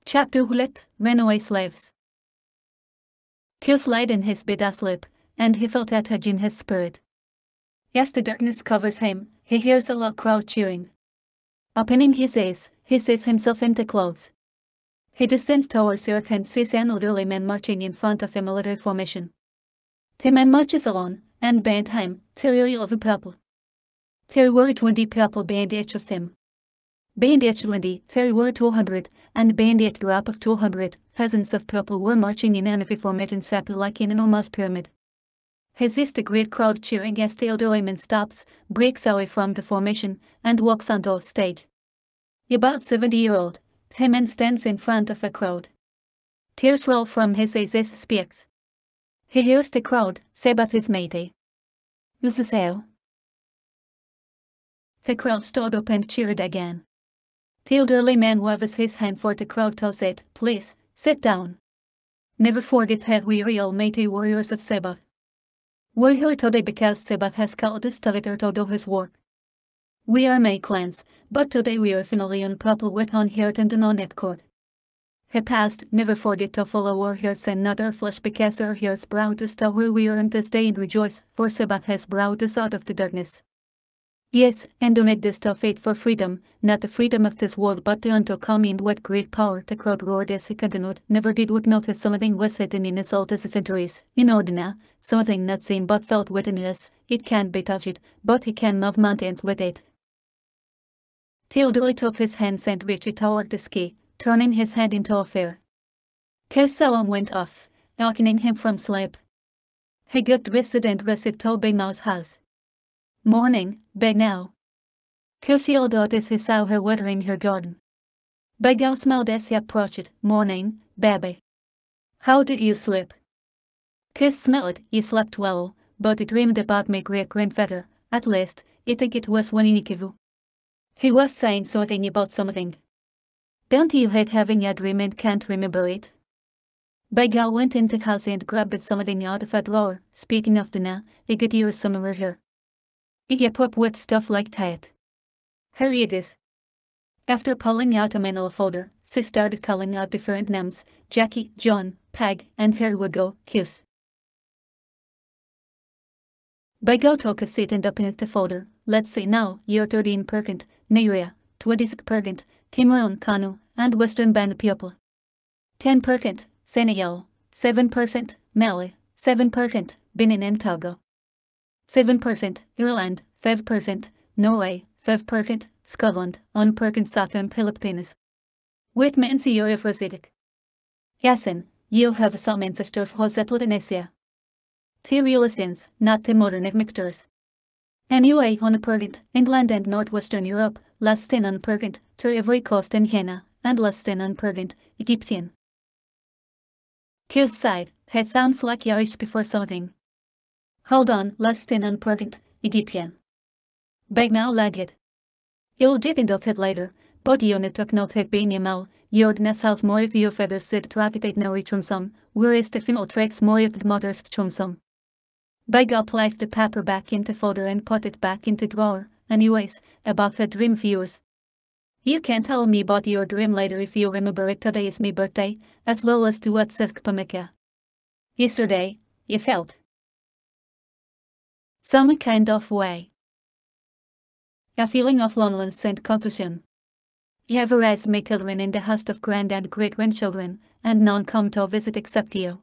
Chapter 2: Runaway Slaves. Kills light in his bed asleep, and he felt a tug in his spirit. As the darkness covers him, he hears a loud crowd cheering. Opening his eyes, he sees himself in the clothes. He descends towards earth and sees an elderly man marching in front of a military formation. The man marches alone, and behind him, there are of people. There were 20 people behind each of them. Behind each 20, there were 200, and behind each group of 200, thousands of people were marching in an formation shaped like an enormous pyramid. He sees the great crowd cheering as the elderly man stops, breaks away from the formation, and walks onto the stage. About 70-year-old, the man stands in front of a crowd. Tears roll from his eyes as he speaks. He hears the crowd say about his mate. Guዟቸው. The crowd stood up and cheered again. The elderly man waves his hand for the crowd to say, "Please, sit down. Never forget that we are all mighty warriors of Sabbath. We're here today because Sabbath has called us together to do his work. We are many clans, but today we are finally on people with one heart and on accord. He past, never forget to follow our hearts and not our flesh, because our hearts brought us to where we are on this day, and rejoice, for Sabbath has brought us out of the darkness. Yes, and donate this to faith for freedom, not the freedom of this world, but the one to come in with great power." The crowd roared as he continued. Never did we notice something was hidden in his old centuries. In Ordina, something not seen but felt within us. It can't be touched, but he can move mountains with it. Theodore took his hands and reached toward the sky, turning his head into a fire. His alarm went off, awakening him from sleep. He got dressed and raced to Bemau's house. "Morning, Bemau." Kirsty yelled out as he saw her watering her garden. Bemau smiled as he approached. "Morning, baby. How did you sleep?" Kirs smiled. "You slept well, but I dreamed about my great-grandfather. At least, I think it was Waninikevu. He was saying something about something. Don't you hate having a dream and can't remember it?" Bemau went into the house and grabbed something out of a drawer. "Speaking of Dana, I get you somewhere here. I get up with stuff like that. Here it is." After pulling out a manual folder, she started calling out different names: Jackie, John, Peg, and here we go, Kiss. Bemau took a seat and opened the folder. "Let's see now, you're 13%, Nigeria, 26%, Cameroon, Kano, and Western Band people. 10%, Senegal, 7%, Mali, 7%, Benin and Togo. 7%, Ireland, 5%, Norway, 5%, Scotland, 1% Southern Philippines. Which means you're Afroasiatic. Yasin, you have some ancestors who settled in Asia. The Eurasians, not the modern mixtures. Anyway, 1%, England and Northwestern Europe, less than 1%, to every coast in Ghana, and less than 1%, Egyptian." Kirs sighed. "That sounds like Irish before something." "Hold on, less than 1%, Egyptian." Bemau lagged. "You'll dig into that later, but you took note that being Yamal, Jordan's house more of your feathers said to habitate no chumsum, whereas the female tracks more of the mother's chumsum." Bemau placed the paper back in the folder and put it back in the drawer. "Anyways, about the dream of yours. You can tell me about your dream later if you remember it. Today is my birthday, as well as to what says Kpameka. Yesterday, you felt some kind of way. A feeling of loneliness and confusion. You have raised my children in the host of grand and great-grandchildren, and none come to visit except you."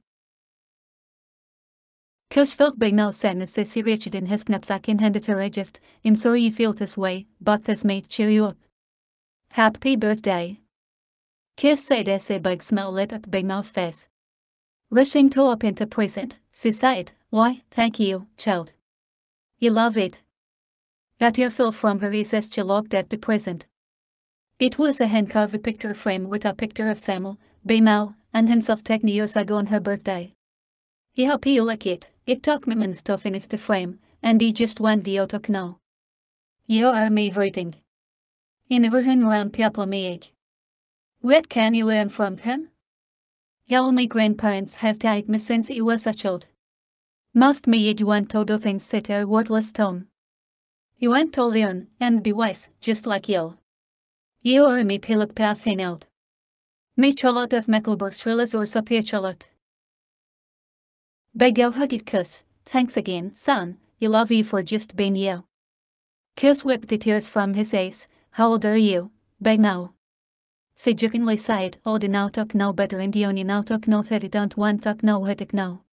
Kirs felt Bemau's sadness as he reached in his knapsack and handed her a gift. "I'm sorry you feel this way, but this may cheer you up. Happy birthday." Kirs said as a big smile lit up Bemau's face. Rushing to open the present, she sighed. "Why, thank you, child. You love it." A tear fell from her eyes as she looked at the present. It was a hand-carved picture frame with a picture of Samuel, Bemau, and himself taken years ago on her birthday. "I hope you like it. It took me minutes to finish the frame, and I just want you to know. You are my everything. I never hang around people my age. What can you learn from them? All my grandparents have died me since I was a child. Most my age want to do things that are worthless to 'em. You want to learn and be wise, just like you. You are my pilot path out. May Charlotte of Mecklenburg Schrilles or Sophia Charlotte. Beggel Hugget Kuss, thanks again, son, I love you for just being you. Kuss whipped the tears from his eyes. How old are you, beg now? Say jokingly sighed, old now talk no better and the only now talk no that don't want talk no headache now.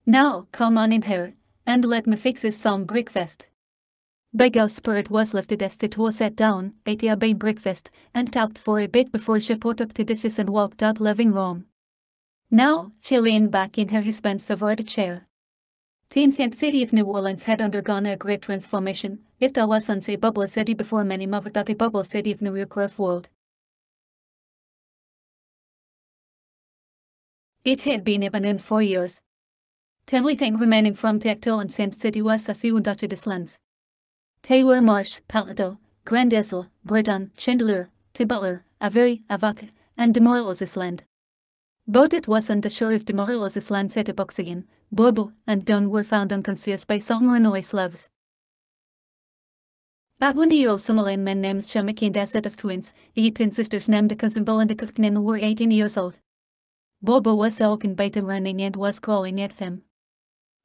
Now, come on in here, and let me fix this some breakfast. Begel's spirit was lifted as the two sat down, ate a big breakfast, and talked for a bit before she put up the dishes and walked out living room. Now, she leaned back in her husband's favorite chair. The ancient city of New Orleans had undergone a great transformation. It was once a bubble city before many moved out the bubble city of New York world. It had been abandoned for years. The only thing remaining from the actual ancient city was a few dotted lands. They were Marsh, Palato, Grand Isle, Breton, Chandelier, Butler, Avery, Avoca, and Demoralizes land. Both it was on the shore of Demoralizes land that Abooksigun, Bobo, and Don were found unconscious by some runaway slaves. At 1-year-old Somalian man named Shamek and a set of twins, the twin sisters named the Kazimbo and the Kuknin were 18 years old. Bobo was awoken by them running and was calling at them.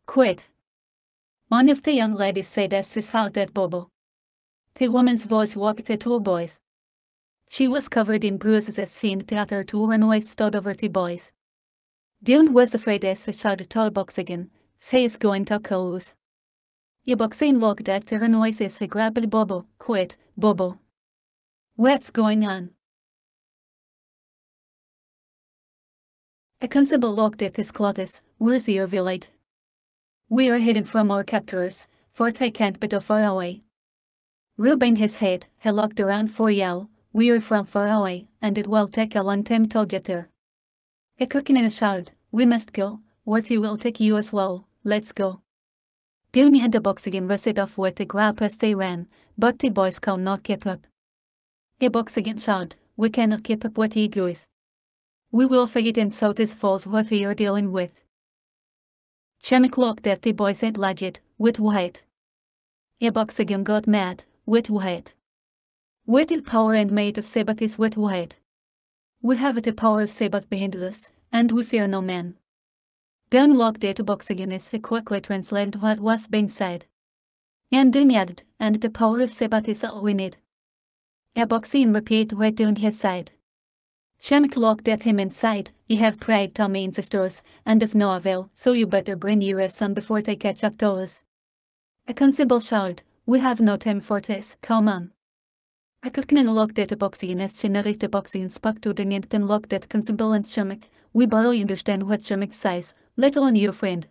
Quit! One of the young ladies said as she shouted at Bobo. The woman's voice woke the two boys. She was covered in bruises as she and the other two runaways stood over the boys. Dion was afraid as he shouted to Abooksigun, "Say is going to close." Abooksigun looked at the runaways as he grabbed Bobo. Quit, Bobo. What's going on? A constable looked at his clothes. Where's your village? We are hidden from our captors, for they can't be too far away. Rubbing his head, he looked around for yell. We are from far away, and it will take a long time to get there. A cooking and a shout. We must go, Worthy will take you as well. Let's go. Dooney and Abooksigun rushed off with the grab as they ran, but the boys could not keep up. Abooksigun shouted, "We cannot keep up with you guys. We will forget and so this falls what we are dealing with." Shamek looked at the boys and laughed, "With what?" Abooksigun got mad, "With what? With the power and might of Sabbath is with what? We have the power of Sabbath behind us, and we fear no man." Doon looked at Abooksigun as he quickly translated what was being said. And Doon added, "And the power of Sabbath is all we need." Abooksigun repeated what Doon had said. Shamek looked at him and sighed, "You have prayed to me ancestors, and of no avail, so you better bring your son before they catch up to us." A constable shouted, "We have no time for this, come on." A cookman looked at Abooksigun as she nodded. Abooksigun spoke to the Nyant and looked at constable and Shamek. "We barely understand what Shamek says, let alone your friend.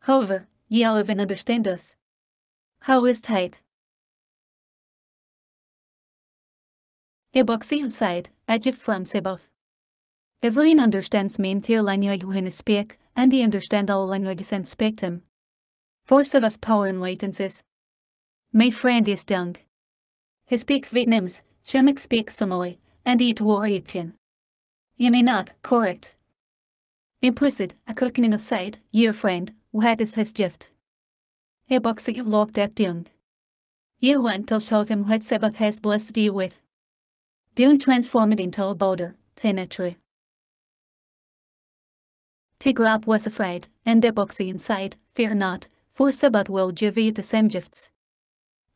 However, ye all even understand us. How is it?" Abooksigun sighed, "Egypt from Sabbath. Everyone understands me in their language when I speak, and they understand all languages and speak them. For Sabbath power and latencies. My friend is young. He speaks Vietnamese, Shamek speaks Somali, and he two are Egyptian. You may not, correct?" Impressed, a cookman aside, "Your friend, what is his gift?" Abooksigun looked at Doon. "You want to show him what Sabbath has blessed you with." Doon transformed into a boulder, tree. The grab was afraid, and Abooksigun sighed, "Fear not, for Sabbath will give you the same gifts.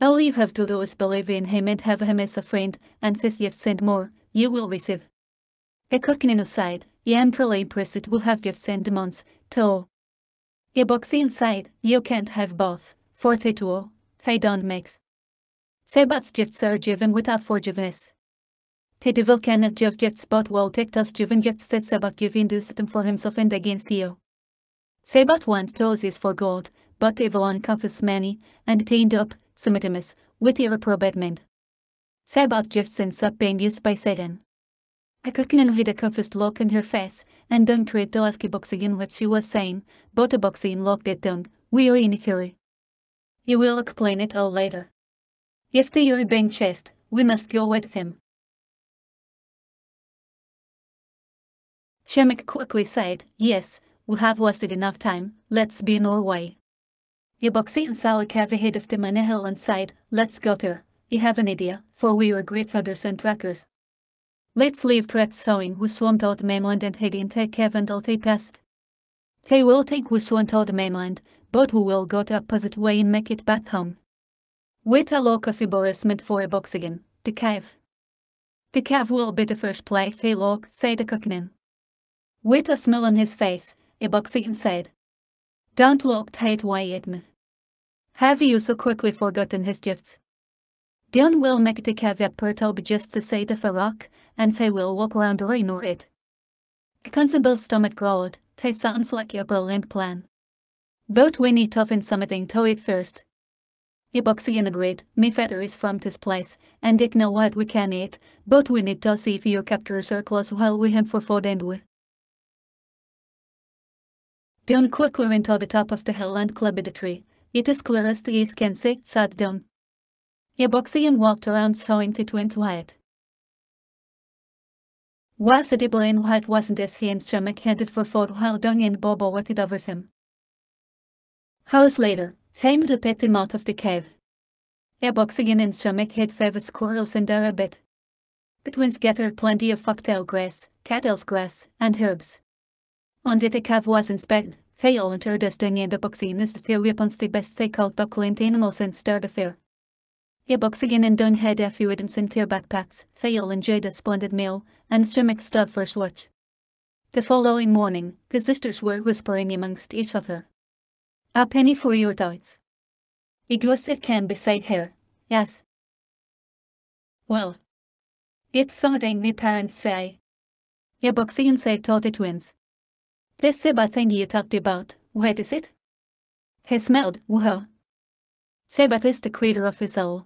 All you have to do is believe in him and have him as a friend, and this gifts and more, you will receive." A cookman aside, "I am truly impressed with have gifts and demands, too." Abooksigun sighed, "You can't have both, for they two, they don't mix. Sabbath's gifts are given without forgiveness. The devil cannot give gifts but will take those given gifts that Sabbath give and use them for himself and against you. Sabbath wants those is for God, but evil encompasses many, and they end up, sometimes, with irreprobate men. Sabbath gifts ends up being used by Satan." I couldn't read a confused look in her face, and Doon tried to ask Abooksigun what she was saying, but Abooksigun looked at Doon. "We are in a hurry. You will explain it all later. If they are being chased, we must go with him." Shamek quickly said, "Yes, we have wasted enough time, let's be on our way." Abooksigun saw a cave ahead of them on a hill and sighed, "Let's go there. You have an idea, for we are great hunters and trackers. Let's leave tracks sowing who swam to the mainland and head into Kevin till they passed. They will take who swam to the mainland, but who will go the opposite way and make it back home. Wait a look of embarrassment for Abooksigun, the cave. The cave will be the first place they look, said the cookman. With a smile on his face, Abooksigun said, Don't look tight way at me. Have you so quickly forgotten his gifts? Dion will make the cave appear to be just the side of a rock, and they will walk around or ignore it. The constable's stomach growled. That sounds like a brilliant plan. But we need to find something to eat first. Abooksigun agreed. My father is from this place, and they know what we can eat, but we need to see if your captors are close while we hunt for food and wood. Dion quickly went to the top of the hill and climbed the tree. It is clear as the eyes can see, said Dion. Abooksigun walked around sawing the twins white. Was it blind white wasn't as he and stomach headed for food while Donny and Bobo waited over him. Hours later, they met up at the mouth of the cave. Abooksigun and stomach had 5 squirrels in their bed. The twins gathered plenty of foxtail grass, cattle's grass, and herbs. On the cave was inspected, they all entered as Donny and Abooksigun as the their weapons the best they could to clean animals and start a fair. Abooksigun and Don had a few items in their backpacks. They all enjoyed a splendid meal, and stomach stood first watch. The following morning, the sisters were whispering amongst each other. A penny for your doubts. It was it can beside her, yes. Well, it's something me parents say. Abooksigun said to the twins. This Seba thing you talked about, what is it? He smiled, woohoo. Sebat is the creator of his soul.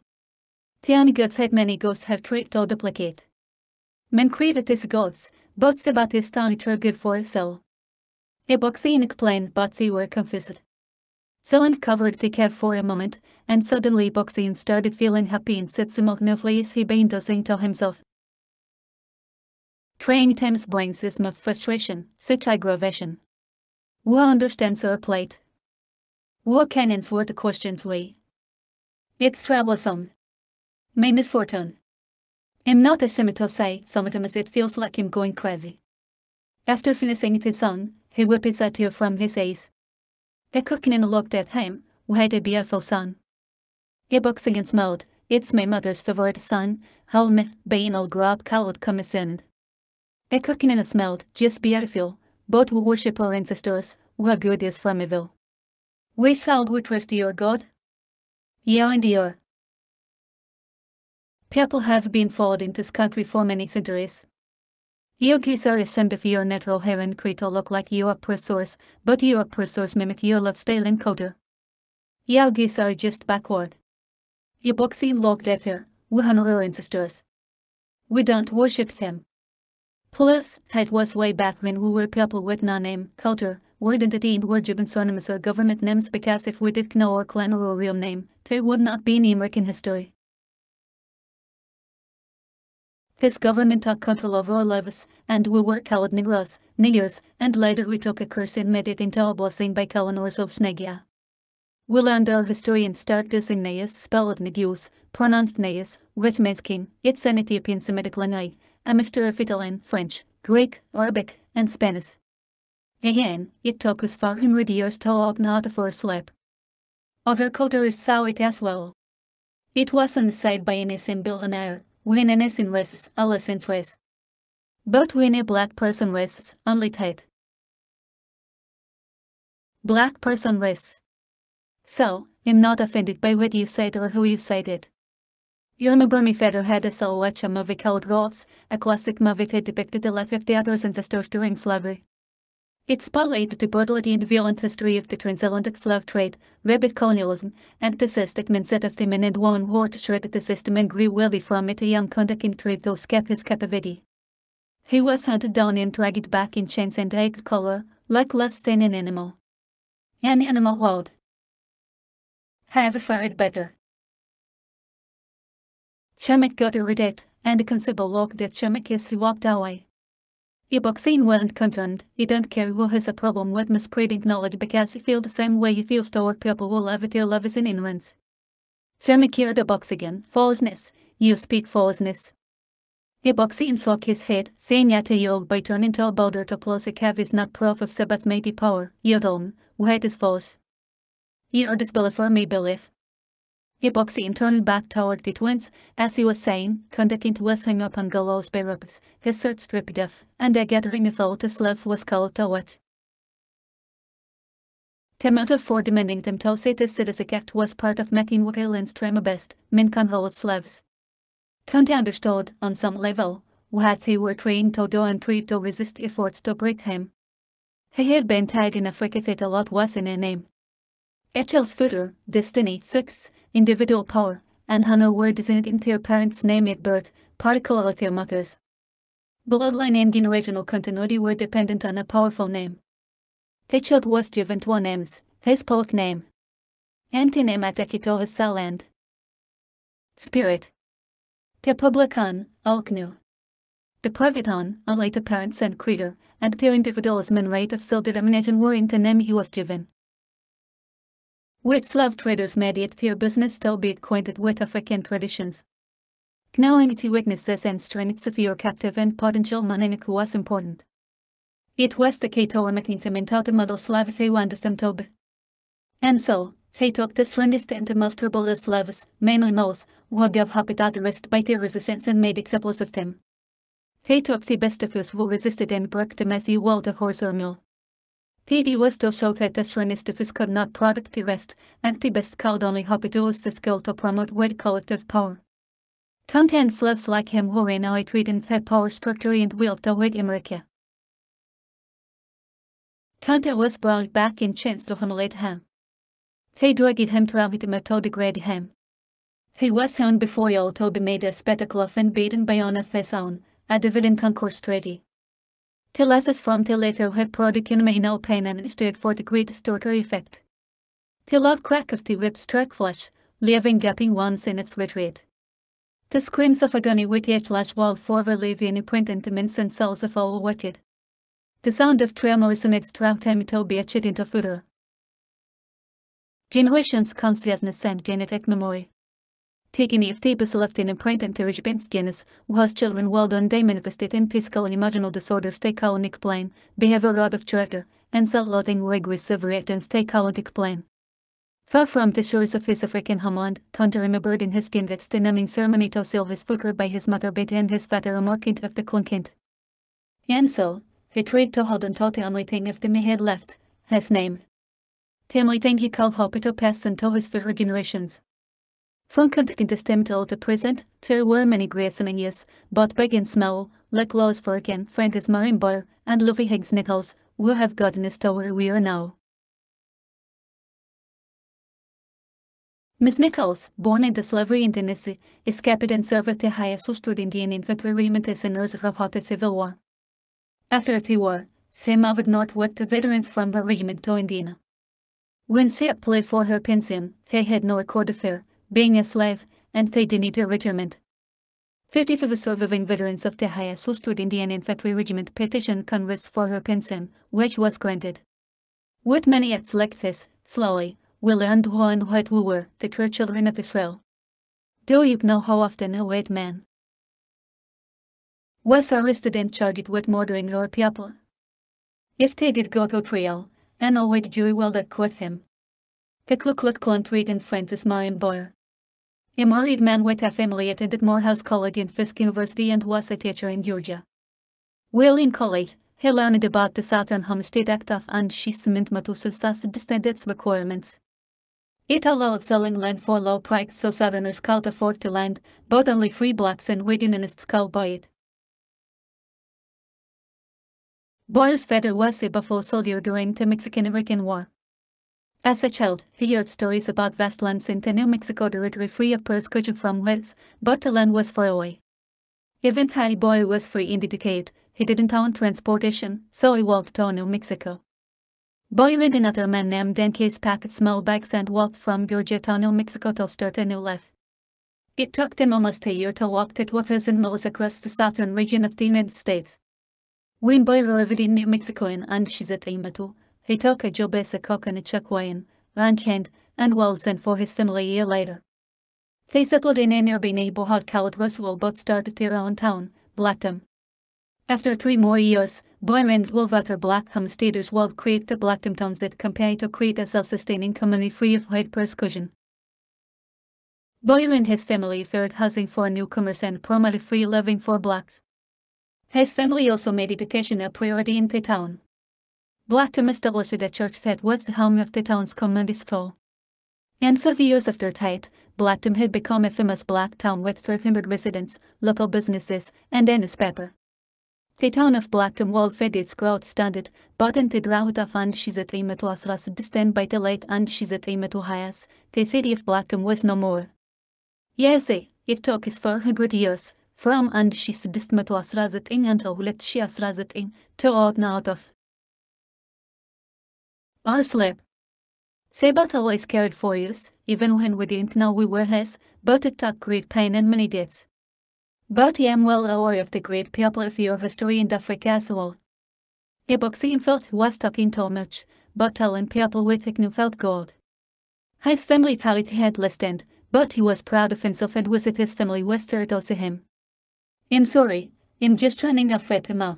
The only gods that many gods have tried to duplicate. Men created these gods, but Sebat is the only true good for his soul. Abooksigun explained, but they were confused. Someone covered the cave for a moment, and suddenly Abooksigun started feeling happy and said simultaneously as he began to sing to himself. Trying times brings this much frustration, such aggravation. Who understands our plight? Who can answer the questions we? It's troublesome. My misfortune. I'm not ashamed to say, sometimes it feels like I'm going crazy. After finishing his song, he wiped a tear from his eyes. The cookman looked at him, who had a beautiful son. Abooksigun smiled. It's my mother's favorite son, Halme, being all grow up called commissioned. The cookman smiled, just beautiful, but we worship our ancestors, who are good is from evil. We shall we trust your God? Yeah, and your. People have been followed in this country for many centuries. You geese are ashamed of your natural hair and creed to look like your oppressors, but your oppressors mimic your lifestyle and culture. You geese are just backward. Abooksigun looked at her. We honor our ancestors. We don't worship them. Plus, that was way back when we were people with no name, culture, identity and were given synonymous or government names, because if we didn't know our clan or our real name, there would not be any American history. His government took control over our lives, and we were called Negroes, niggers, and later we took a curse and made it into a blessing by calling ourselves Negia. We learned our history and started using Neas, spelled Negus, pronounced Neas, which means king. It's an Ethiopian Semitic language, a mixture of Italian, French, Greek, Arabic, and Spanish. Again, it took us 400 years to open out of our sleep. Our culture is so it as well. It wasn't decided by any single billionaire. When an Asian races, a lesson race. But when a black person races, only tight. Black person race. So, I'm not offended by what you said or who you said it. You remember my father had us all watch a movie called Rose, a classic movie that depicted the life of the others ancestors during slavery. It spotlighted the brutality and violent history of the transatlantic slave trade, rapid colonialism, and the systemic mindset of the men and women who orchestrated the system and grew wealthy from it. A young convict intrigued to escape his captivity. He was hunted down and dragged back in chains and egged collar, like less than an animal. An animal would have fared better. Shamek got rid of it, and the constable looked at Shamek as he walked away. Abooksigun wasn't concerned. He don't care who has a problem with misreading knowledge because he feels the same way he feels toward people who live their lives in ignorance. Shamek heard Abooksigun. Foolishness. You speak foolishness. Abooksigun shook his head, saying that a young boy turned into a boulder to close a cave is not proof of Sabbath's mighty power. Yodom, wait is false. Ye are disbelief or me belief. Abooksigun turned back toward the twins, as he was saying, conducting to us hung up on gallows by ropes, his shirt stripped off, and a gathering of all the slaves was called to what? The motive for demanding them to say this act was part of making ኦርሊየንስ try my best, men can hold slaves. Count understood, on some level, what they were trained to do and tried to resist efforts to break him. He had been tied in Africa that a lot was in a name. Echel's future, destiny, sex, individual power, and honor were designed into their parents' name at birth, particularly their mothers. Bloodline and generational continuity were dependent on a powerful name. The child was given two names, his poet name. Anti-name Atakito his land. Spirit. The publican, Alknu. The privaton, unlike the parents and creator, and their individualism and right of self-determination were in the name he was given. With slave traders made it their business to be acquainted with African traditions. Knowing weaknesses and strengths of your captive and potential monarch was important. It was the key to making them into the model slave they wanted them to be. And so, they took the strongest and the most rebellious slaves, mainly males, who gave habitat rest by their resistance and made examples of them. They took the best of us who resisted and broke them as you would a horse or mule. The was to show that the strongest of us could not produce the rest, and the best could only hope to use the skill to promote with collective power. Content slaves like him who were now treated the power structure and will to with America. Content was brought back in chance to humiliate him. They dragged him throughout him to degrade him. He was found before all to be made a spectacle of and beaten by one of his own, a dividend concourse treaty. Till as from the later had product may no pain and instead for the greatest torture effect. The loud crack of the whip struck flesh, leaving gaping once in its retreat. The screams of agony with each lash wall forever leaving imprint in the minds and souls of all waited. The sound of tremor resonates throughout him to be etched into further generations consciousness and genetic memory. Taking if the left in imprint and terrorist genus, was children well done they manifested in physical and emotional disorders they can't explain, behavior out of character, and self-loathing regressive reactions they can't explain. Far from the shores of his African homeland, Tonto remembered in his kindred's the naming ceremony to seal his future by his mother Betty and his father Amharic of the Clunkind. And so, he tried to hold on to the only thing of them he had left, his name. The only thing he called hope to pass until his future generations. From continuing till the present, there were many great years, both big and small, like Lois Forkin, Francis Marine Bar, and Luffy Higgs Nichols, who have gotten us to where we are now. Miss Nichols, born into slavery in Tennessee, escaped and served the highest Southern Indian Infantry Regiment as a nurse of the Civil War. After the war, she moved northward to veterans from her regiment to Indiana. When she applied for her pension, they had no record of her, being a slave, and they denied her retirement. 55 surviving veterans of the highest Southern Indian Infantry Regiment petitioned Congress for her pension, which was granted. With many acts like this, slowly, we learned who and what we were, the true children of Israel. Do you know how often a white man was arrested and charged with murdering our people? If they did go to trial, and a white jury will acquit him. The Ku Klux Klan treated Francis Marine Boyer. A married man with a family attended Morehouse College and Fisk University and was a teacher in Georgia. While in college, he learned about the Southern Homestead Act of Anschließend Matusalsa's standards requirements. It allowed selling land for low price so Southerners could afford the land, but only free blacks and white Unionists could buy it. Boyer's father was a Buffalo soldier during the Mexican-American War. As a child, he heard stories about vast lands in the New Mexico territory free of persecution from whites, but the land was far away. Even though Boyer was free in the decade, he didn't own transportation, so he walked to New Mexico. Boyer and another man named Dan Case packed small bags and walked from Georgia to New Mexico to start a new life. It took them almost a year to walk the 2,000 miles across the southern region of the United States. When Boyer arrived in New Mexico in Anschließend, he took a job as a cook and a Choctaw, ranch hand, and well sent for his family a year later. They settled in a nearby neighborhood called Roswell but started their own town, Blacktom. After 3 more years, Boyland will other black homesteaders will create the Blacktom towns that campaign to create a self-sustaining community free of white persecution. Boyland and his family fared housing for newcomers and promoted free living for blacks. His family also made education a priority in the town. Blacktom established a church that was the home of the town's community school. And 5 years after that, Blacktom had become a famous black town with 300 residents, local businesses, and a newspaper. The town of Blacktom will fed its growth standard, but in the drought of CS3-2 and by the late CS3-2, the city of Blacktom was no more. Yes, it took us 400 years, from CS3-2 until 2019, to open out of our sleep. Sabat always cared for us, even when we didn't know we were his, but it took great pain and many deaths. But I am well aware of the great people of your history in Africa as well. Abooksigun felt he was talking too much, but telling people with it felt good. His family thought he had listened, but he was proud of himself and was it his family was there to see him. I'm sorry, I'm just trying to fret him out.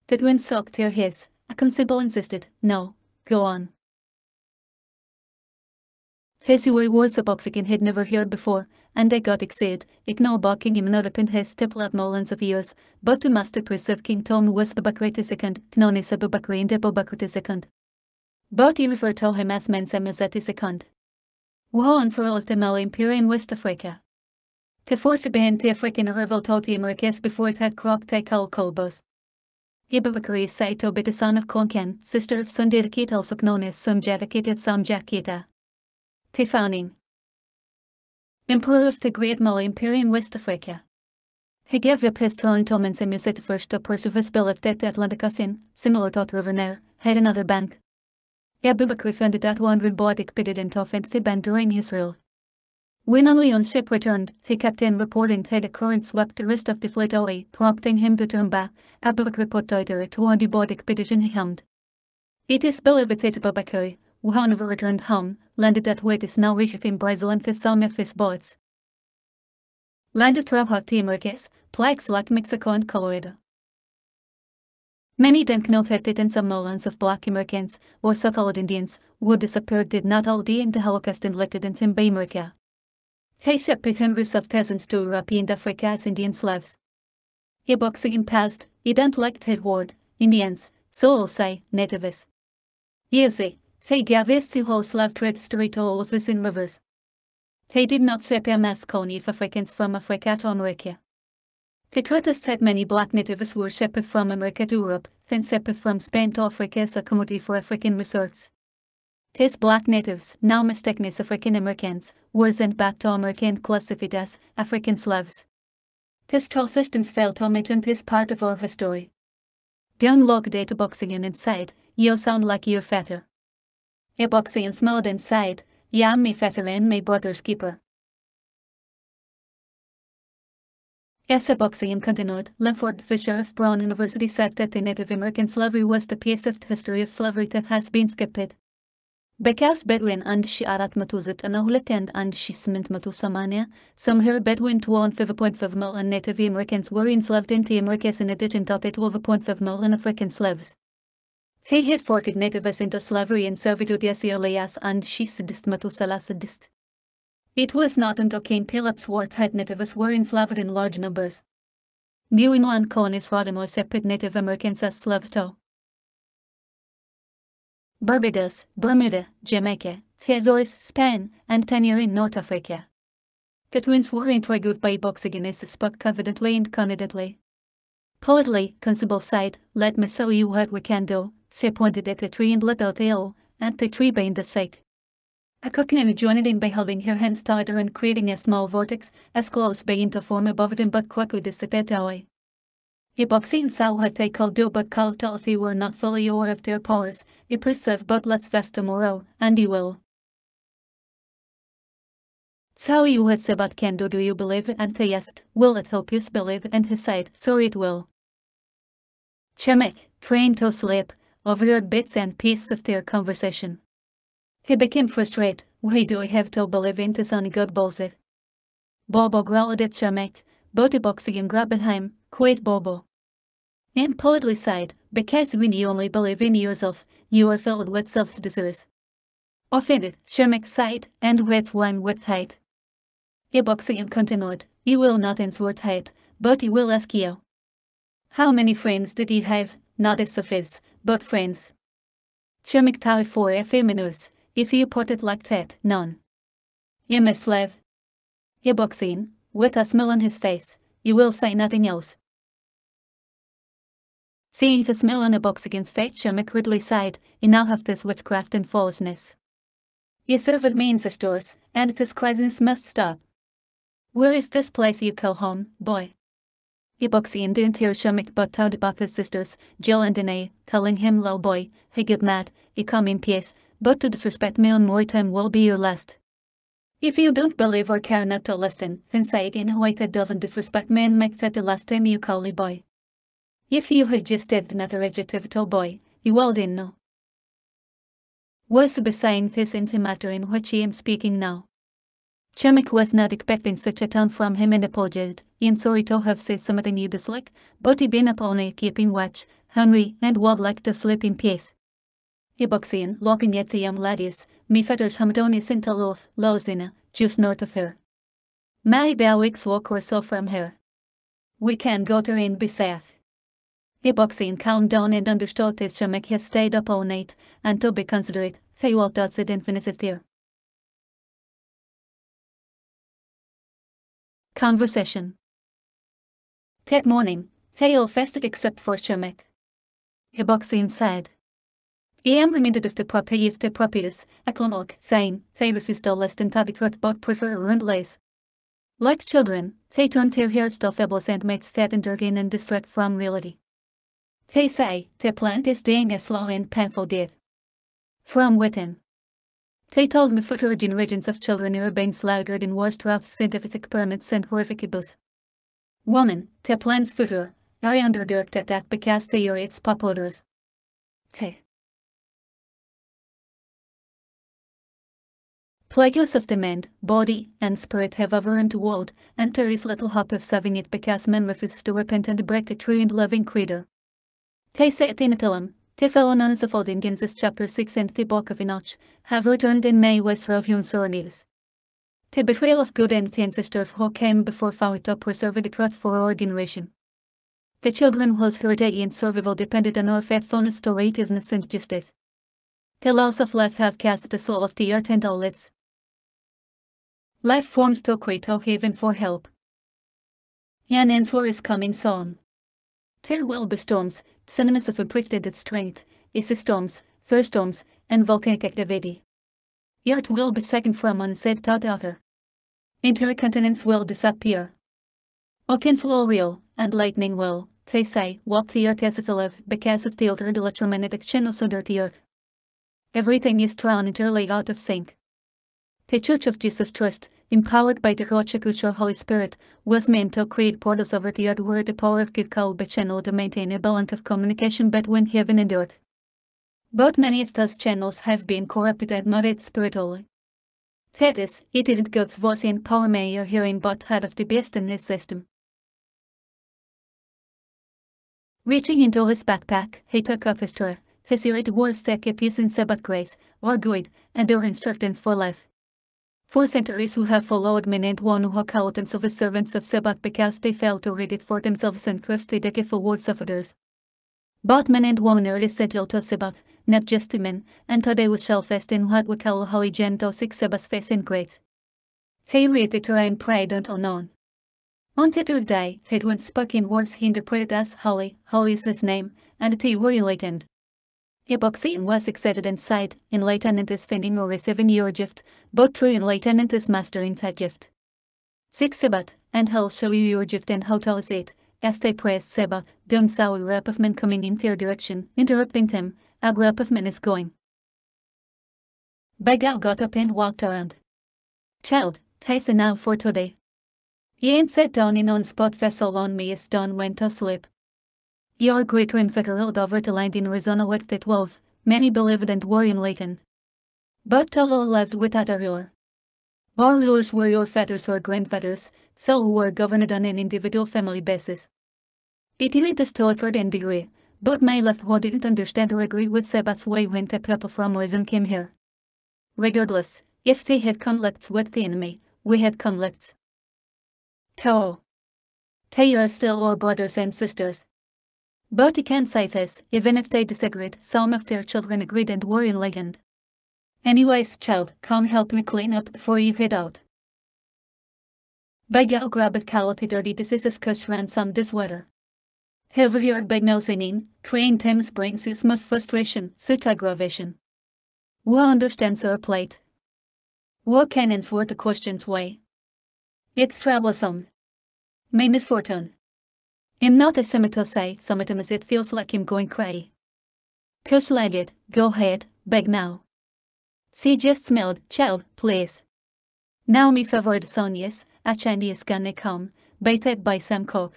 The twins soaked their his, a constable insisted, no, go on. His were words Abooksigun had never heard before, and they got excited, no barking him not upon his stipple of millions of years, but the masterpiece of King Tom was Abubakar II, known as Abubakar and Abubakar II. But he referred to him as Mensemazet II. Wuhan for all of the Mali Empire in West Africa. The fourth behind the African revolt of the Americas before it had cropped a Kolbos. Abubakar is said to be the son of Konkan, sister of Sundadakit, also known as Sumjadakit at Samjakita. The founding Emperor of the Great Mali Empire in West Africa. He gave up his throne to Mensemazet I to pursue his belief that the Atlantic Ocean, similar to the river Nile, had another bank. Abubakar founded that one robotic pitted and offended the band during his rule. When only on ship returned, the captain reporting that the current swept the rest of the fleet away, prompting him to turn back. Abubakar put out to one robotic pitted in hand. It is believed that Abubakar, who never returned home, landed at what is now reached in Brazil and with some of his boats. Landed throughout the Americas, places like Mexico and Colorado. Many don't know that in some millions of black Americans, or so-called Indians, who disappeared did not all die in the Holocaust inflicted on them by America. They shipped hundreds of thousands to Europe and Africa as Indian slaves. Abooksigun passed, he don't like that word, Indians, so I'll say, natives. Yes, they gave us the whole slave trade story to all of us in rivers. They did not ship a mass colony of Africans from Africa to America. The truth is that many black natives were shipped from America to Europe, then shipped from Spain to Africa as a commodity for African resorts. These black natives, now mistaken as African Americans, were sent back to America and classified as African slaves. These two systems fail to mention this part of our history. Don't look at Abooksigun and said, you sound like your father. Abooksigun smiled and sighed, yeah, I'm my father and my brother's keeper. As Abooksigun continued, Linford Fisher of Brown University said that the Native American slavery was the piece of history of slavery that has been skipped. Because between 1492 and 1880, some here between 2.5 million Native Americans were enslaved in the Americas in addition to the 12.5 million African slaves. They had forced natives into slavery and servitude as early as 1630. It was not until King Philip's War that natives were enslaved in large numbers. New England colonies furthermore shipped Native Americans as slaves too. Barbados, Bermuda, Jamaica, the Azores, Spain, and Tenerife in North Africa. The twins were intrigued by Abooksigun as he spoke confidently and confidently. Politely, Constable sighed, let me show you what we can do. She pointed at the tree and let out the yell, and the tree being the sake. A cockney joined in by holding her hands tighter and creating a small vortex, as clouds began to form above them but quickly dissipated away. Abooksigun saw what they could do but called till they were not fully aware of their powers. He perceived but let's fast tomorrow, and he will. So you had said but can do you believe? And they asked, will it help us believe? And he said, so it will. Chemek, trained to sleep, overheard bits and pieces of their conversation. He became frustrated. Why do I have to believe in this only good bullshit? Bobo growled at Chemek, but Abooksigun grabbed him, quite bobo. And politely sighed, because when you only believe in yourself, you are filled with self-desires. Offended, Shemek sighed, and wet wine with height. Abooksigun continued, you will not answer tight, but you will ask you. How many friends did he have? Not as sophists, but friends. Shemek tie for a few minutes, if you put it like that, none. You miss live. Abooksigun, with a smile on his face, you will say nothing else. Seeing the smile on Abooksigun's face, Shemek rudely sighed, you now have this witchcraft and falseness. You served me ancestors, and this crisis must stop. Where is this place you call home, boy? Abooksigun didn't hear Shemek but told about his sisters, Jill and Danae, telling him, little boy, he get mad, he come in peace, but to disrespect me on more time will be your last. If you don't believe or care not to listen, then say it in a way that doesn't disrespect me and make that the last time you call me boy. If you had just said another adjective to boy, you will then know. Was beside this in the matter in which I am speaking now. Shemek was not expecting such a tone from him and apologized, I am sorry to have said something you dislike, but he been up all night keeping watch, hungry, and would like to sleep in peace. Abooksigun, looking at the young ladies, me father's Hamdoni sent a lozina, just north of her. Maybe a week's walk or so from her. We can go there and be safe. Abooksigun calmed down and understood that Shemek had stayed up all night, and to be considerate, they walked outside and finished it there. Conversation. That morning, they all fasted except for Shemek. Abooksigun sighed. I am reminded of the properties, Aklonok, saying, they refused to listen to the but prefer earned lays. Like children, they turn their hearts to fables and make sad entertain and distract from reality. They say, the plant is dying a slow and painful death. From within. They told me future generations of children are being slaughtered in wars to have scientific experiments and horrific abuse. Woman, the plant's future, are under direct attack because they are its populars. They. Plagues of the mind, body, and spirit have overrun the world, and there is little hope of saving it because man refuses to repent and break the true and loving creator. They say at Inatelum, the fellow nuns of old in Genesis chapter 6 and the book of Enoch, have returned in May west of human sorrows. The betrayal of good and the ancestor of who came before found to preserve the truth for our generation. The children whose heritage and survival depended on our faithfulness to righteousness and justice. The laws of life have cast the soul of the earth and all its life forms to create a haven for help. An answer is coming soon. There will be storms, synonyms of unpredicted strength, icy storms, thunderstorms, and volcanic activity. Earth will be shaken from one side to the other. Entire continents will disappear. Oceans will reel, and lightning will, they say, walk the earth as if alive because of the altered electromagnetic channels under the earth. Everything is thrown entirely out of sync. The Church of Jesus Christ, empowered by the Holy Spirit, was meant to create portals over the earth where the power of good could be channeled to maintain a balance of communication between heaven and earth. But many of those channels have been corrupted and muddied spiritually. That is, it isn't God's voice and power may are hearing but that of the beast in his system. Reaching into his backpack, he took up his toy, the series words that keep peace and Sabbath grace, or good, and are instructions for life. For centuries who have followed men and one who call themselves servants of Sabbath because they failed to read it for themselves and trust the decayful words of others. But men and women are essential to Sabbath, not just to men, and today we shall fast in what we call Holy Jan to seek Sabbath's face and grace. They read the Torah and prayed until noon. On the third day, they went spoken words he interpreted as holy, holy is his name, and they were enlightened. Abooksigun was excited and sighed, enlightenment is finding or receiving your gift, but true enlightenment is mastering that gift. Seek Sabbath, and he'll show you your gift and how to use it. As they praised Sabbath, don't saw a group of men coming in their direction, interrupting them. A group of men is going. Bagal got up and walked around. Child, taste enough for today. He ain't sat down in on spot vessel on me is done went to sleep. Your great grandfather held over the land in Arizona with that wolf, many believed and were enlightened. But Tolo lived without a ruler. Our rulers were your fathers or grandfathers, so who were governed on an individual family basis. It didn't distort for den degree, but my left who didn't understand or agree with Sebat's way when the people from Wesen came here. Regardless, if they had conflicts with the enemy, we had conflicts. Tao. They are still our brothers and sisters. But he can't say this, even if they disagreed, some of their children agreed and were enlightened. Anyways, child, come help me clean up before you head out. Bigel grabbed Kalati dirty diseases cause ransom this weather. Overheard by Melzinin, trained Thames brings is much frustration, such aggravation. Who understands our plight? What cannons were the question's way? It's troublesome. My misfortune. I'm not a to say, sometimes it feels like I'm going cray. Cush-legged, go ahead, beg now. See just smelled, child, please. Now me favorite son yes, a Chinese gonna come, baited by some cock.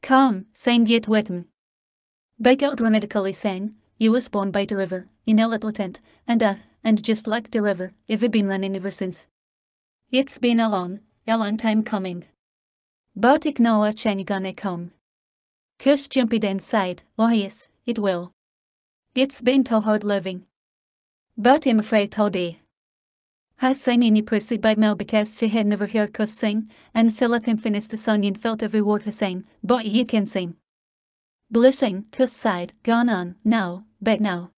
Come, sing it with me. Bigel dramatically sang, you was born by the river, in a little tent, and just like the river, you've been running ever since. It's been a long time coming. But it know a Chinese gonna come. Cush jumped inside, oh yes, it will. It's been too hard living. But I'm afraid today. Has seen any prissy by Mel because she had never heard Cush sing, and so let him finish the song and felt every word he sang, but you can sing. Blushing, Cush sighed, gone on, now, beg now.